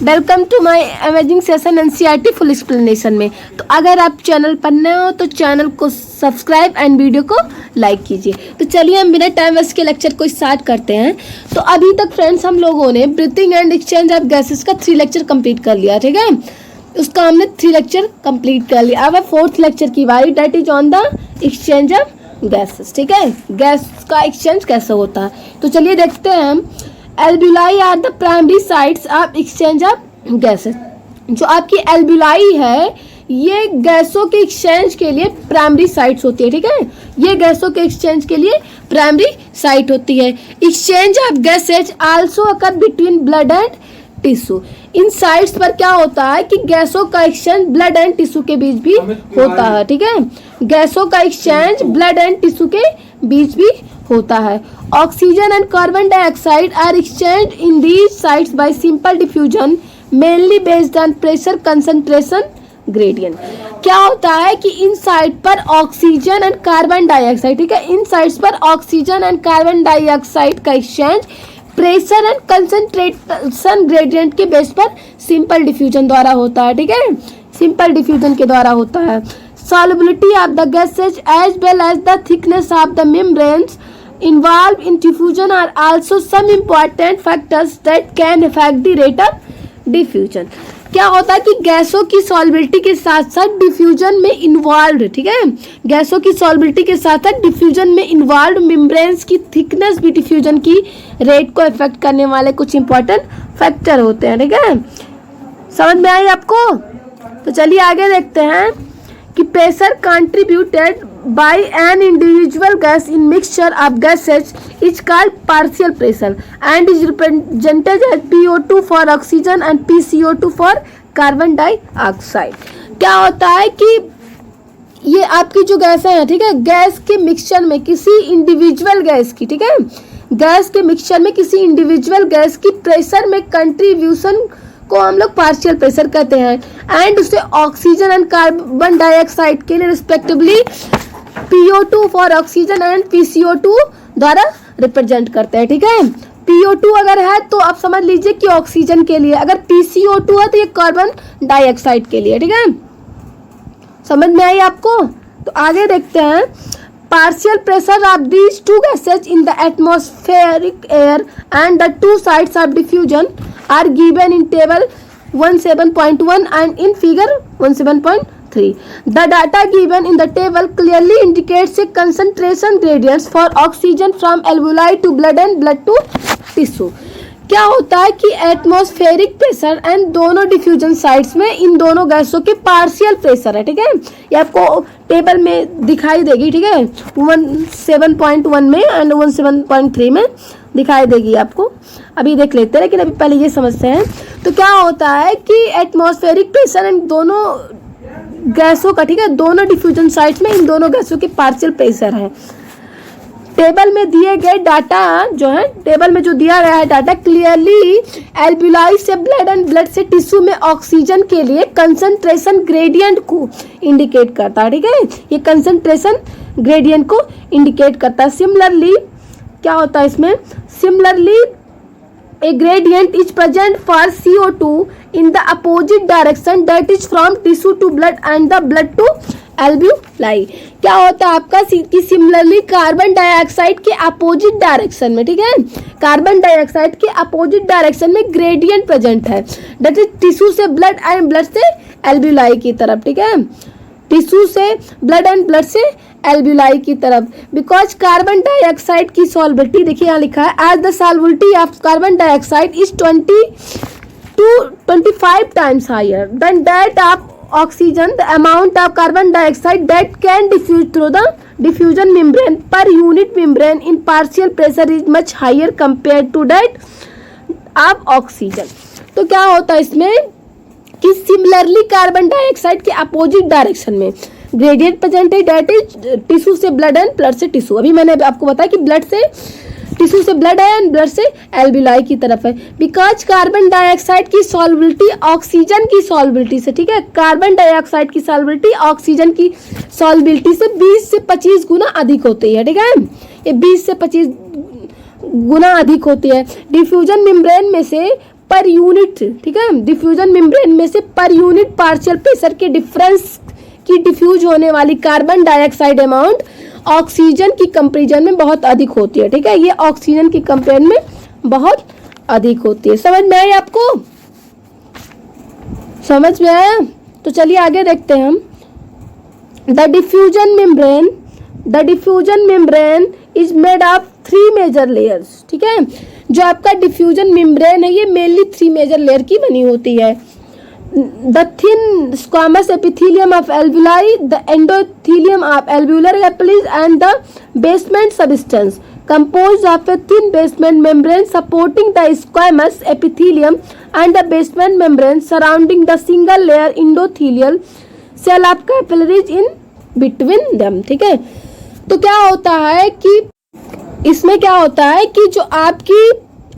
Welcome to my amazing session NCERT full explanation में। तो अगर आप चैनल पर नए हो तो चैनल को सब्सक्राइब एंड वीडियो को लाइक कीजिए। तो चलिए हम बिना टाइम वेस्ट के लेक्चर को स्टार्ट करते हैं। तो अभी तक फ्रेंड्स हम लोगों ने breathing and exchange of gases का 3 लेक्चर कंप्लीट कर लिया, ठीक है। उसका हमने 3 लेक्चर कंप्लीट कर लिया। अब 4th लेक्चर की बारी, that is on the exchange of gases, ठीक है। गैस का एक्सचेंज कैसे होता है तो चलिए देखते हैं हम। एल्ब्यूलाई are the primary sites of exchange of gases. जो आपकी एल्ब्यूलाई है ये गैसों के एक्सचेंज के लिए प्राइमरी साइट्स होती है, ठीक है। ये गैसों के एक्सचेंज के लिए प्राइमरी साइट होती है। Exchange of gases also occur between blood and tissue. In sites पर क्या होता है कि गैसों का एक्सचेंज ब्लड एंड टिश्यू के बीच भी होता है, ठीक है। गैसों का एक्सचेंज ब्लड एंड टिश्यू के बीच भी होता है। Oxygen and carbon dioxide are exchange in these sites by simple diffusion mainly based on pressure concentration gradient. क्या होता है कि इन साइट पर ऑक्सीजन एंड कार्बन डाइऑक्साइड, ठीक है, इन साइट्स पर ऑक्सीजन एंड कार्बन डाइऑक्साइड का exchange pressure and concentration gradient के बेस पर सिंपल डिफ्यूजन द्वारा होता है, ठीक है। सिंपल डिफ्यूजन के द्वारा होता है। solubility of the gases as well as the thickness of the membranes involved in diffusion are also some important factors that can affect the rate of diffusion। क्या होता है कि गैसों की सॉल्बिलिटी के साथ साथ डिफ्यूजन में इन्वॉल्व, ठीक है, गैसों की सॉल्बिलिटी के साथ साथ डिफ्यूजन में इन्वॉल्व मेम्ब्रेन्स की थिकनेस भी डिफ्यूजन की रेट को इफेक्ट करने वाले कुछ इंपॉर्टेंट फैक्टर होते हैं, ठीक है। समझ में आई आपको? तो चलिए आगे देखते हैं कि pressure contributed by an individual gas in mixture of gases is called partial pressure and is represented as PO2 for oxygen and PCO2 for carbon dioxide. क्या होता है कि ये आपकी जो गैसें हैं, ठीक है, गैस के मिक्सचर में किसी इंडिविजुअल गैस की, ठीक है, गैस के मिक्सचर में किसी इंडिविजुअल गैस की प्रेशर में कंट्रीब्यूशन को हम लोग पार्शियल प्रेशर कहते हैं एंड उसे ऑक्सीजन एंड कार्बन डाइऑक्साइड के लिए respectively PO2 for oxygen and PCO2 द्वारा रिप्रेजेंट करते हैं, ठीक है। PO2 अगर है तो आप समझ लीजिए कि ऑक्सीजन के लिए, अगर PCO2 है तो ये कार्बन डाइऑक्साइड के लिए, ठीक है। समझ में आई आपको? तो आगे देखते हैं। Partial pressure of these two gases in the atmospheric air and the two sites of diffusion are given in table 17.1 and in figure 17.3. The data given in the table clearly indicates a concentration gradients for oxygen from alveoli to blood and blood to tissue. क्या होता है कि atmospheric pressure and दोनों diffusion sites में इन दोनों गैसों के partial pressure है, ठीक है। ये आपको टेबल में दिखाई देगी, ठीक है, 17.1 में एंड 17.3 में दिखाई देगी आपको। अभी देख लेते हैं, लेकिन अभी पहले ये समझते हैं। तो क्या होता है कि एटमॉस्फेरिक प्रेशर एंड दोनों गैसों का, ठीक है, दोनों डिफ्यूजन साइट्स में इन दोनों गैसों के पार्शियल प्रेशर है। टेबल में दिए गए डाटा जो है, टेबल में जो दिया गया है डाटा क्लियरली एल्ब्यूलाई से ब्लड एंड ब्लड से टिश्यू में ऑक्सीजन के लिए कंसंट्रेशन ग्रेडियंट को इंडिकेट करता है, ठीक है। ये कंसंट्रेशन ग्रेडियंट को इंडिकेट करता है। सिमिलरली क्या होता है इसमें, similarly a gradient is present for CO2 in the opposite direction, that is from tissue to blood and the blood to alveoli। क्या होता है आपका कि सिमिलरली कार्बन डाइऑक्साइड के अपोजिट डायरेक्शन में, ठीक है, कार्बन डाइऑक्साइड के अपोजिट डायरेक्शन में ग्रेडियंट प्रेजेंट है, दैट इज टिश्यू से ब्लड एंड ब्लड से एल्ब्यूलाई की तरफ, ठीक है, टिश्यू से ब्लड एंड ब्लड से एल्ब्यूलाई की तरफ। बिकॉज कार्बन डाइऑक्साइड की सॉल्बिलिटी, देखिए यहाँ लिखा है, as the solubility of carbon dioxide is 20 to 25 times higher than that of oxygen, the amount of carbon dioxide that can diffuse through the diffusion membrane per unit membrane in partial pressure is much higher compared to that of oxygen। तो क्या होता है इसमें कि similarly carbon dioxide के opposite direction में gradient present है, date is tissue से ब्लड एंड ब्लड से टिश्यू। अभी मैंने आपको बताया कि ब्लड से टिश्यू से ब्लड है एंड ब्लड से एल्ब्यूलाई की तरफ है। बिकॉज कार्बन डाइऑक्साइड की सॉल्बिलिटी ऑक्सीजन की सॉल्बिलिटी से, ठीक है, कार्बन डाइऑक्साइड की सॉल्बिलिटी ऑक्सीजन की सॉल्बिलिटी से 20 से 25 गुना अधिक होती है, ठीक है। ये 20 से 25 गुना अधिक होती है। डिफ्यूजन मेम्ब्रेन में से पर यूनिट, ठीक है, डिफ्यूजन मेम्ब्रेन में से पर यूनिट पार्शियल प्रेशर के डिफरेंस की डिफ्यूज होने वाली कार्बन डाइऑक्साइड अमाउंट ऑक्सीजन की कंपेरिजन में बहुत अधिक होती है, ठीक है। ये ऑक्सीजन की कंपेरिजन में बहुत अधिक होती है। समझ में आई आपको? समझ में आया? तो चलिए आगे देखते हैं हम। The diffusion membrane is made of 3 major layers, ठीक है। जो आपका डिफ्यूजन मेम्ब्रेन है ये मेनली 3 मेजर लेयर की बनी होती है। The thin squamous epithelium of alveoli, the endothelium of alveolar capillaries and the basement substance composed of a thin basement membrane supporting the squamous epithelium and the basement membrane surrounding the single layer endothelial cell of capillaries in between them, ठीक है। तो क्या होता है कि इसमें क्या होता है कि जो आपकी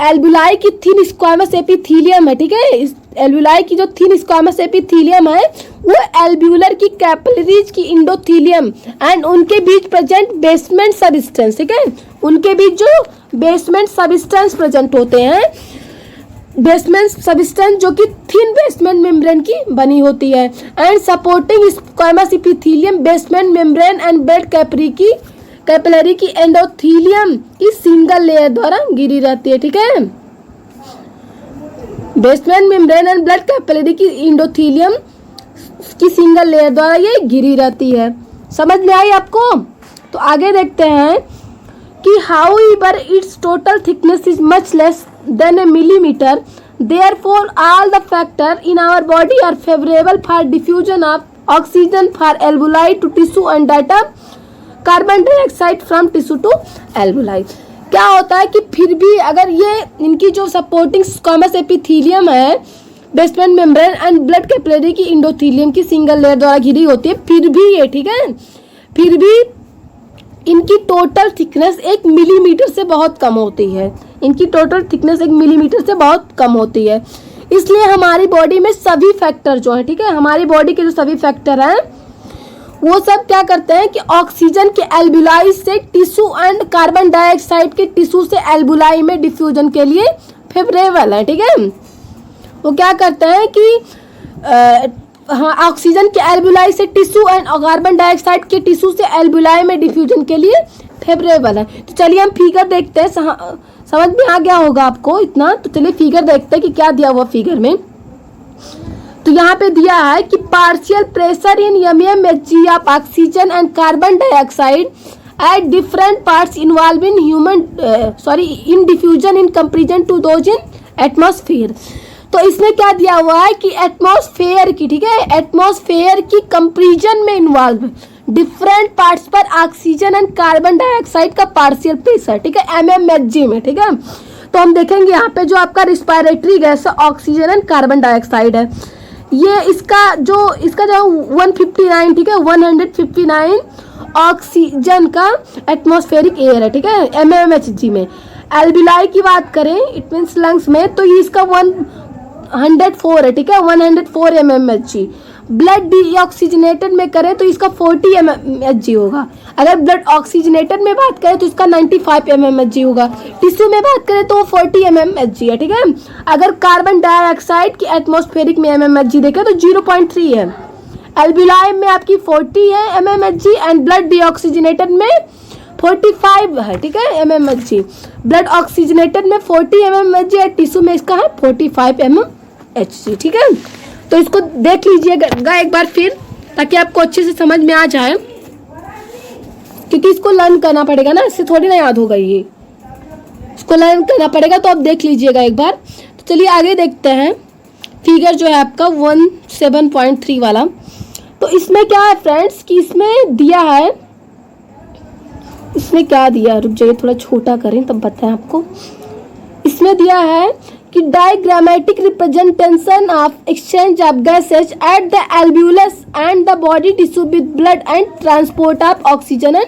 एल्वुलाई की थिन स्क्वामस एपिथेलियम है, ठीक है, इस एल्वुलाई की जो थिन स्क्वामस एपिथेलियम है वो एल्वुलर की कैपिलरीज की इंडोथीलियम एंड उनके बीच प्रेजेंट बेसमेंट सबस्टेंस, ठीक है, उनके बीच जो बेसमेंट सबस्टेंस प्रेजेंट होते हैं, बेसमेंट सबस्टेंस जो कि थिन बेसमेंट मेम्ब्रेन की बनी होती है and supporting squamous epithelium basement membrane and blood capillary की एंडोथीलियम की सिंगल लेयर द्वारा घिरी रहती है, ठीक है। Basement membrane and blood capillary की एंडोथीलियम की सिंगल लेयर द्वारा ये घिरी रहती है। समझ में आई आपको? तो आगे देखते हैं कि however its total thickness is much less than a millimetre, therefore all the factor in our body are favourable for diffusion of oxygen for alveoli to tissue and data carbon dioxide from tissue to alveoli. क्या होता है कि फिर भी अगर ये इनकी जो सपोर्टिंग स्क्वामस एपिथेलियम है basement membrane and blood capillary की इंडोथीलियम की सिंगल लेयर द्वारा घिरी होती है, फिर भी ये, ठीक है, फिर भी इनकी टोटल थिकनेस 1 मिलीमीटर से बहुत कम होती है। इनकी टोटल थिकनेस 1 मिलीमीटर से बहुत कम होती है। इसलिए हमारी बॉडी में सभी फैक्टर जो है, ठीक है, हमारी बॉडी के जो सभी फैक्टर हैं वो सब क्या करते हैं कि ऑक्सीजन के एल्वुलाई से टिश्यू एंड कार्बन डाइऑक्साइड के टिश्यू से एल्वुलाई में डिफ्यूजन के लिए फेवरेबल है, ठीक है। वो क्या करते हैं कि ऑक्सीजन के एल्वुलाई से टिश्यू एंड कार्बन डाइऑक्साइड के टिश्यू से एल्वुलाई में डिफ्यूजन के लिए फेवरेबल है। तो चलिए हम फिगर देखते हैं, समझ में आ गया होगा आपको इतना। तो चलिए फिगर देखते हैं कि क्या दिया हुआ फिगर में। तो यहाँ पे दिया है कि partial pressure in mmHg of oxygen and carbon dioxide at different parts involve in in diffusion in comparison to those in atmosphere. तो इसमें क्या दिया हुआ है कि एटमॉस्फेयर की, ठीक है, एटमॉस्फेयर की कंपेरिजन में इन्वॉल्व डिफरेंट पार्ट्स पर ऑक्सीजन एंड कार्बन डाइऑक्साइड का पार्शियल प्रेशर, ठीक है, mmHg में, ठीक है। तो हम देखेंगे यहाँ पे जो आपका रिस्पायरेटरी गैस है ऑक्सीजन एंड कार्बन डाइऑक्साइड है, ये इसका जो 159, ठीक है, 159 ऑक्सीजन का एटमॉस्फेरिक एयर है, ठीक है, mmHg में। एल्वुलाई की बात करें इट मीन्स लंग्स में, तो ये इसका 104 है, ठीक है, 104 mmHg। ब्लड डीऑक्सीजनेटेड में करें तो इसका 40 mmHg होगा। अगर ब्लड ऑक्सीजनेटेड में बात करें तो इसका 95 mmHg होगा। टिश्यू में बात करें तो 40 mmHg है, ठीक है। अगर कार्बन डाइऑक्साइड की एटमॉस्फेरिक में mmHg देखें तो 0.3 है। एल्वुलाई में आपकी 40 है mmHg एंड ब्लड डीऑक्सीजनेटेड में 45 है, ठीक है, mmHg। ब्लड ऑक्सीजनेटेड में 40 mmHg है, टिश्यू में इसका है 45 mmHg, ठीक है। तो इसको देख लीजिएगा एक बार फिर ताकि आपको अच्छे से समझ में आ जाए, क्योंकि इसको लर्न करना पड़ेगा ना, इससे थोड़ी ना याद होगा, ये इसको लर्न करना पड़ेगा। तो आप देख लीजिएगा एक बार। तो चलिए आगे देखते हैं फिगर जो है आपका 17.3 वाला। तो इसमें क्या है फ्रेंड्स कि इसमें दिया है, इसमें क्या दिया, रुक जाइए थोड़ा छोटा करें तब बताएं आपको। इसमें दिया है कि diagrammatic representation of exchange of gases at the alveolus and the body tissue with blood and transport of oxygen and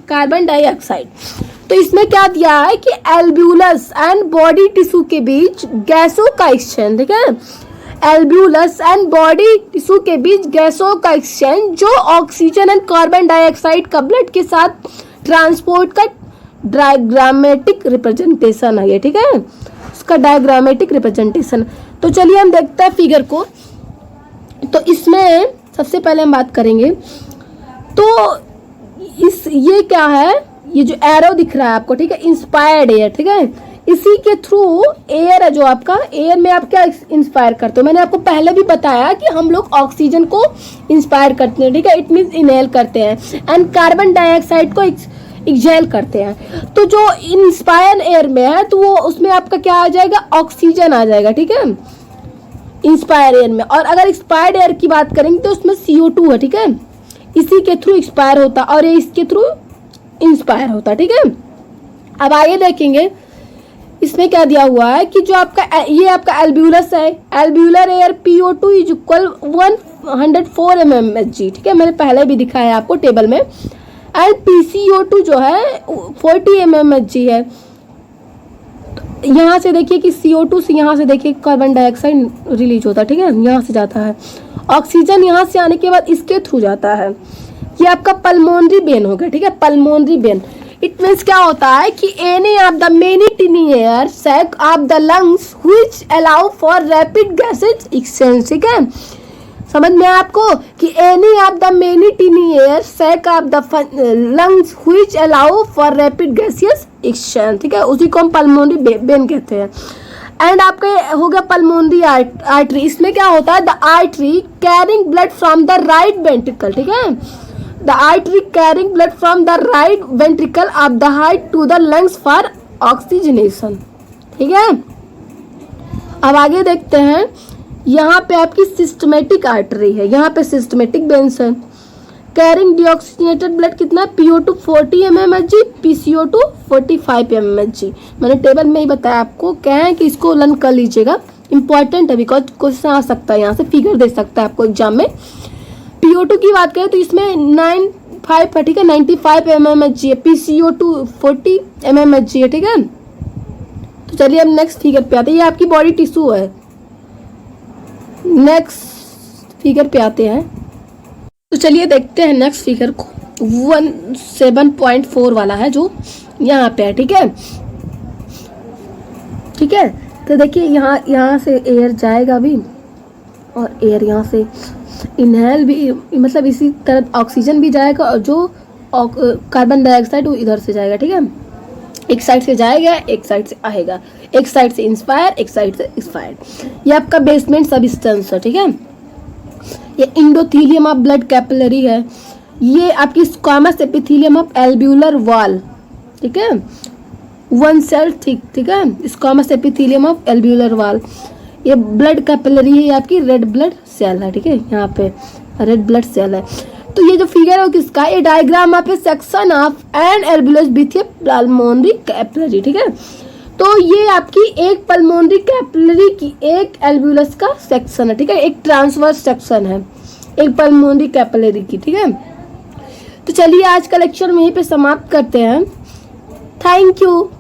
carbon dioxide. तो इसमें क्या दिया है कि एल्वुलस एंड बॉडी टिश्यू के बीच गैसों का एक्सचेंज, ठीक है, एल्वुलस एंड बॉडी टिश्यू के बीच गैसों का एक्सचेंज जो ऑक्सीजन एंड कार्बन डाइऑक्साइड का ब्लड के साथ ट्रांसपोर्ट का डायग्रामेटिक रिप्रेजेंटेशन है ये, ठीक है। उसका डायग्रामेटिक रिप्रेजेंटेशन। तो चलिए हम देखते हैं फिगर को। तो इसमें सबसे पहले हम बात करेंगे, तो ये क्या है, ये जो एरो दिख रहा है आपको, ठीक है, इंस्पायर्ड एयर, ठीक है, इसी के थ्रू एयर है जो आपका, एयर में आप क्या इंस्पायर करते हो, मैंने आपको पहले भी बताया कि हम लोग ऑक्सीजन को इंस्पायर करते हैं, ठीक है, इट मीन्स इनहेल करते हैं, एंड कार्बन डाइऑक्साइड को एक्सहेल करते हैं। तो जो इंस्पायर एयर में है तो वो उसमें आपका क्या आ जाएगा, ऑक्सीजन आ जाएगा, ठीक है, इंस्पायर एयर में। और अगर एक्सपायर्ड एयर की बात करेंगे तो उसमें CO2 है, ठीक है, इसी के थ्रू एक्सपायर होता और ये इसके थ्रू इंस्पायर होता, ठीक है। अब आगे देखेंगे इसमें क्या दिया हुआ है कि जो आपका ये आपका एल्ब्यूलस है, एल्ब्यूलर air PO2 is equal 104 mmHg, ठीक है, मैंने पहले भी दिखाया आपको टेबल में, एंड PCO2 जो है 40 mmHg है। यहाँ से देखिए कि CO2 से, यहाँ से देखिए कार्बन डाइऑक्साइड रिलीज होता है, ठीक है, यहाँ से जाता है, ऑक्सीजन यहाँ से आने के बाद इसके थ्रू जाता है। ये आपका पल्मोनरी वेन हो गया, ठीक है, पल्मोनरी वेन। इट मीन्स क्या होता है कि any of the many tiny air sac of the lungs which allow for rapid gases exchange, ठीक है, समझ में आपको कि any of the many tiny air sac of the lungs which allow for rapid gaseous exchange, ठीक है, उसी को हम पल्मोनरी वेन कहते हैं। एंड आपका हो गया पल्मोनरी आर्टरी, इसमें क्या होता है, the artery carrying blood from the right ventricle, ठीक है, the artery carrying blood from the right ventricle of the heart to the lungs for oxygenation, ठीक है। अब आगे देखते हैं, यहाँ पे आपकी सिस्टमेटिक आर्टरी है, यहाँ पे सिस्टमेटिक वेन्स है, कैरिंग डीऑक्सीजनेटेड ब्लड कितना है, PO2 40 mmHg, PCO2 45 mmHg, मैंने टेबल में ही बताया आपको, क्या है कि इसको लर्न कर लीजिएगा, इंपॉर्टेंट है, बिकॉज क्वेश्चन आ सकता है, यहाँ से फिगर दे सकता है आपको एग्जाम में। PO2 की बात करें तो इसमें 95 है, ठीक है, 95 mmHg है, PCO2 40 mmHg है, ठीक है। तो चलिए अब नेक्स्ट फिगर पे आते हैं, ये आपकी बॉडी टिश्यू है। नेक्स्ट फिगर पे आते हैं, तो चलिए देखते हैं नेक्स्ट फिगर को, 17.4 वाला है जो यहाँ पे है, ठीक है, ठीक है। तो देखिए यहाँ से एयर जाएगा भी और एयर यहाँ से इनहेल भी, मतलब इसी तरह ऑक्सीजन भी जाएगा और जो कार्बन डाइऑक्साइड वो इधर से जाएगा, ठीक है, एक साइड से जाएगा एक साइड से आएगा, एक साइड से इंस्पायर एक साइड से एक्सपायर्ड। ये आपका बेसमेंट सब्सटेंस है, ठीक है, ये इंडोथीलियम ऑफ ब्लड कैपिलरी है, ये आपकी स्क्वामस एपिथेलियम ऑफ एल्ब्यूलर वॉल, ठीक है, वन सेल थिक, ठीक है, स्क्वामस एपिथेलियम ऑफ एल्ब्यूलर वॉल, ये ब्लड कैपिलरी है, ये आपकी रेड ब्लड सेल है, ठीक है, यहाँ पे रेड ब्लड सेल है। तो ये जो फिगर है किसका, ये diagram of a section of an alveolus with a pulmonary capillary, ठीक है। तो ये आपकी एक पल्मोनरी कैपिलरी की एक एल्ब्यूलस का सेक्शन है, ठीक है, एक ट्रांसवर्स सेक्शन है एक पल्मोनरी कैपिलरी की, ठीक है। तो चलिए आज का लेक्चर हम यहीं पे समाप्त करते हैं। Thank you.